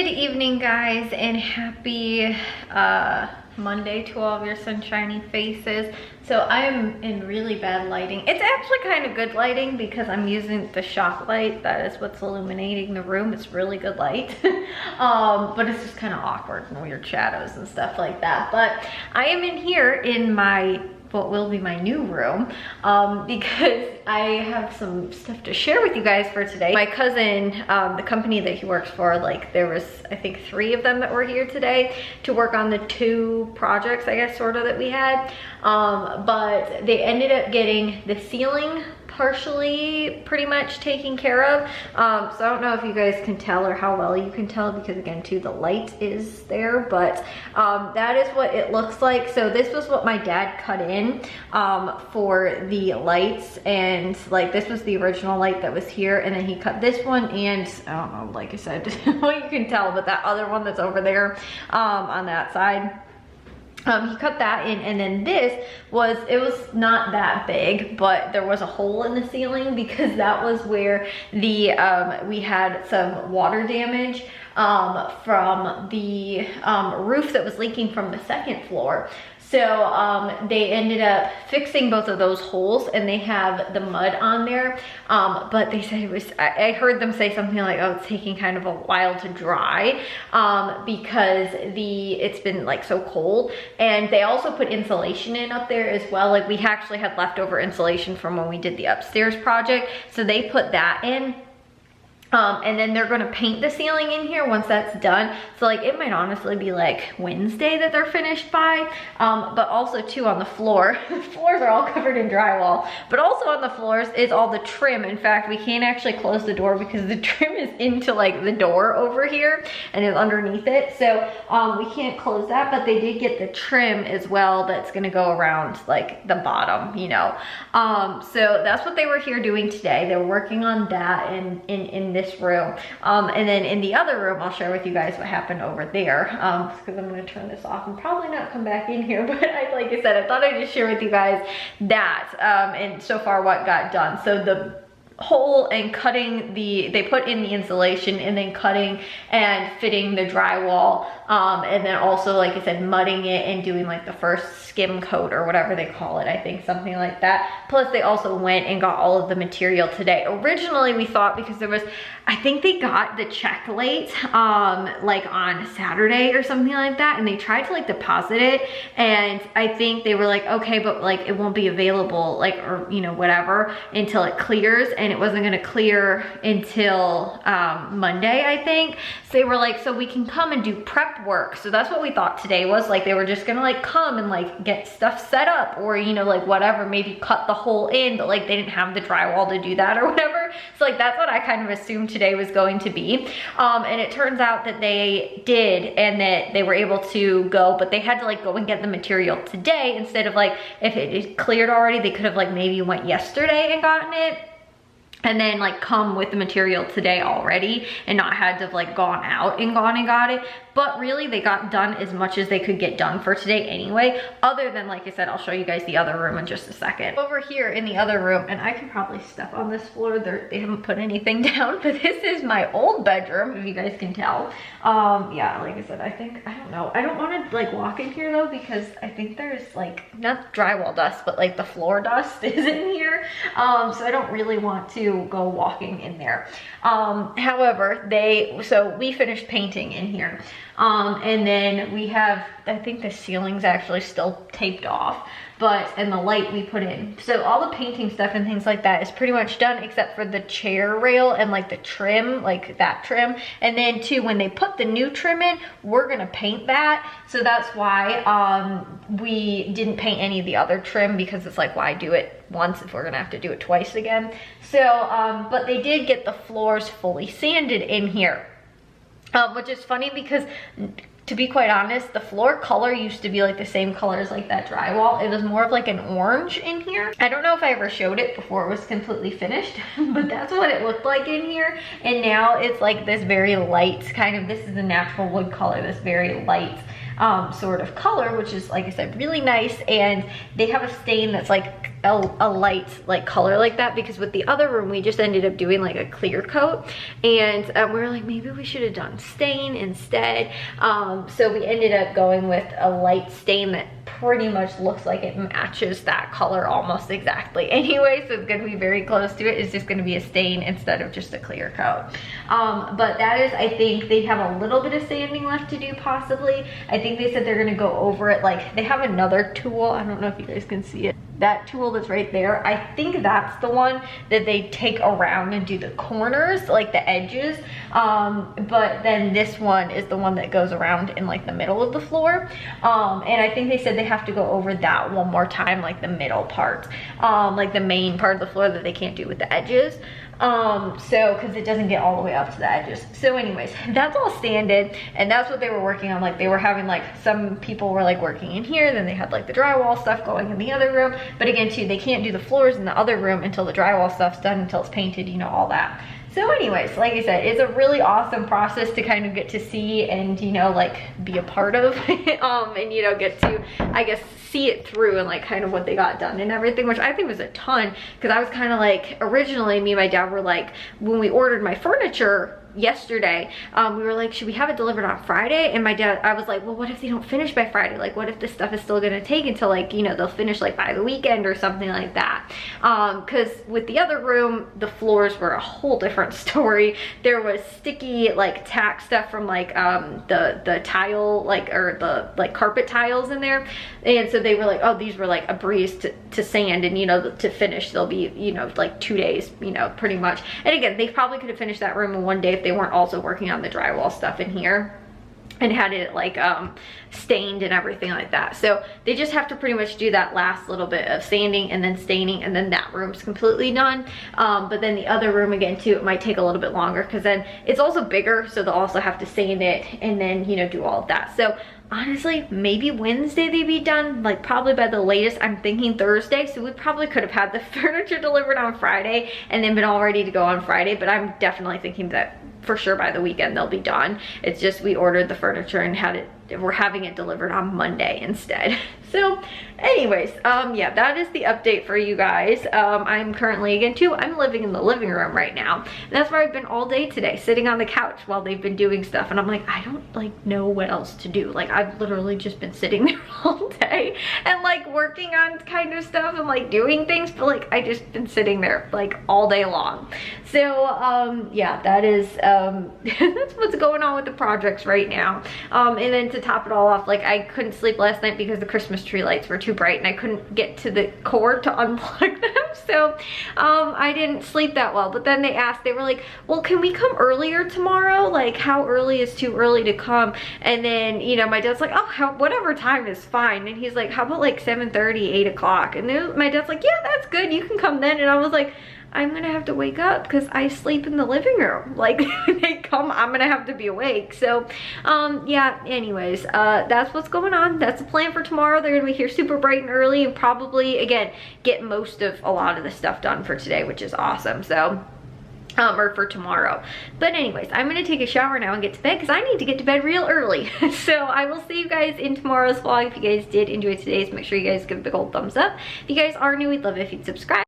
Good evening, guys, and happy Monday to all of your sunshiny faces. So I'm in really bad lighting. It's actually kind of good lighting because I'm using the shop light. That is what's illuminating the room. It's really good light. But it's just kind of awkward and weird shadows and stuff like that. But I am in here in my what will be my new room because I have some stuff to share with you guys for today. My cousin, the company that he works for, like there was I think 3 of them that were here today to work on the 2 projects, I guess, sort of, that we had, but they ended up getting the ceiling partially pretty much taken care of. So I don't know if you guys can tell or how well you can tell because again too the light is there, but that is what it looks like. So this was what my dad cut in for the lights, and like this was the original light that was here, and then he cut this one, and I don't know, like I said, what you can tell, but that other one that's over there on that side. He cut that in, and then this was, it was not that big, but there was a hole in the ceiling because that was where the, we had some water damage from the roof that was leaking from the 2nd floor. So they ended up fixing both of those holes, and they have the mud on there. But they said it was, I heard them say something like, oh, it's taking kind of a while to dry because it's been like so cold. And they also put insulation in up there as well. Like we actually had leftover insulation from when we did the upstairs project. So they put that in. And then they're gonna paint the ceiling in here once that's done. So like it might honestly be like Wednesday that they're finished by. But also too on the floor, the floors are all covered in drywall, but also on the floors is all the trim. In fact, we can't actually close the door because the trim is into like the door over here and is underneath it. So we can't close that, but they did get the trim as well that's gonna go around like the bottom, you know. So that's what they were here doing today. They were working on that in this room, and then in the other room I'll share with you guys what happened over there, because I'm going to turn this off and probably not come back in here, but like I said, I thought I'd just share with you guys that and so far what got done. So the hole and cutting they put in the insulation, and then cutting and fitting the drywall, and then also, like I said, mudding it and doing like the first skim coat or whatever they call it, I think something like that. Plus they also went and got all of the material today. Originally we thought, because there was, I think they got the check late like on Saturday or something like that, and they tried to like deposit it, and I think they were like, okay, but like it won't be available, like, or you know, whatever, until it clears, and it wasn't gonna clear until Monday, I think. So they were like, so we can come and do prep work. So that's what we thought today was, like they were just gonna like come and like get stuff set up, or you know, like whatever, maybe cut the hole in, but like they didn't have the drywall to do that or whatever. So like that's what I kind of assumed today was going to be, and it turns out that they did, and that they were able to go, but they had to like go and get the material today instead of like, if it cleared already, they could have like maybe went yesterday and gotten it, and then like come with the material today already and not had to have like gone out and gone and got it. But really they got done as much as they could get done for today anyway, other than, like I said, I'll show you guys the other room in just a second. Over here in the other room, and I can probably step on this floor, they haven't put anything down, but this is my old bedroom, if you guys can tell. Yeah, like I said, I don't know, I don't want to like walk in here though, because I think there's like, not drywall dust, but like the floor dust is in here, so I don't really want to go walking in there. However, so we finished painting in here, and then we have, I think the ceiling's actually still taped off, and the light we put in. So all the painting stuff and things like that is pretty much done, except for the chair rail and like the trim, like that trim. And then too, when they put the new trim in, we're gonna paint that. So that's why we didn't paint any of the other trim, because it's like, why do it once if we're gonna have to do it twice again? So, but they did get the floors fully sanded in here, which is funny because, to be quite honest, the floor color used to be like the same color as like that drywall. It was more of like an orange in here. I don't know if I ever showed it before it was completely finished, but that's what it looked like in here. And now it's like this very light kind of, this is the natural wood color, this very light sort of color, which is, like I said, really nice. And they have a stain that's like a light like color like that, because with the other room we just ended up doing like a clear coat, and we were like, maybe we should have done stain instead. So we ended up going with a light stain that pretty much looks like it matches that color almost exactly anyway, so it's gonna be very close to it. It's just gonna be a stain instead of just a clear coat. But that is, I think they have a little bit of sanding left to do possibly. I think they said they're gonna go over it, like they have another tool, I don't know if you guys can see it, that tool that's right there, I think that's the one that they take around and do the corners, like the edges, but then this one is the one that goes around in like the middle of the floor, and I think they said they have to go over that one more time, like the middle part, like the main part of the floor that they can't do with the edges. So because it doesn't get all the way up to the edges. So anyways, that's all sanded, and that's what they were working on. Like they were having, like, some people were like working in here, then they had like the drywall stuff going in the other room, but again too, they can't do the floors in the other room until the drywall stuff's done, until it's painted, you know, all that. So anyways, like I said, it's a really awesome process to kind of get to see and, you know, like be a part of, and, you know, get to, I guess, see it through and like kind of what they got done and everything, which I think was a ton, because I was kind of like, originally me and my dad were like, when we ordered my furniture yesterday, we were like, should we have it delivered on Friday? And my dad, I was like, well, what if they don't finish by Friday? Like, what if this stuff is still gonna take until, like, you know, they'll finish like by the weekend or something like that? Because with the other room, the floors were a whole different story. There was sticky like tack stuff from like the tile, like, or the like carpet tiles in there, and so they were like, oh, these were like a breeze to sand, and, you know, to finish they'll be, you know, like 2 days, you know, pretty much. And again, they probably could have finished that room in 1 day if they weren't also working on the drywall stuff in here and had it like stained and everything like that. So they just have to pretty much do that last little bit of sanding and then staining, and then that room's completely done. But then the other room, again too, it might take a little bit longer, because then it's also bigger, so they'll also have to sand it and then, you know, do all of that. So honestly, maybe Wednesday they'd be done, like probably by the latest I'm thinking Thursday. So we probably could have had the furniture delivered on Friday and then been all ready to go on Friday, but I'm definitely thinking that for sure by the weekend they'll be done. It's just we ordered the furniture and had it, we're having it delivered on Monday instead. So anyways, yeah, that is the update for you guys. I'm currently, again too, I'm living in the living room right now, and that's where I've been all day today, sitting on the couch while they've been doing stuff, and I'm like, I don't like know what else to do. Like, I've literally just been sitting there all day and like working on kind of stuff and like doing things, but like I just been sitting there like all day long. So yeah, that is that's what's going on with the projects right now. And then to top it all off, like I couldn't sleep last night because the Christmas tree lights were too bright and I couldn't get to the cord to unplug them. So I didn't sleep that well. But then they asked, they were like, well, can we come earlier tomorrow? Like, how early is too early to come? And then, you know, my dad's like, oh, whatever time is fine. And he's like, how about like 7:30, 8 o'clock? And then my dad's like, yeah, that's good, you can come then. And I was like, I'm gonna have to wake up because I sleep in the living room. Like, when they come, I'm gonna have to be awake. So yeah, anyways, that's what's going on. That's the plan for tomorrow. They're gonna be here super bright and early and probably, again, get most of a lot of the stuff done for today, which is awesome. So or for tomorrow. But anyways, I'm gonna take a shower now and get to bed because I need to get to bed real early. So I will see you guys in tomorrow's vlog. If you guys did enjoy today's, make sure you guys give a big old thumbs up. If you guys are new, we'd love it if you'd subscribe.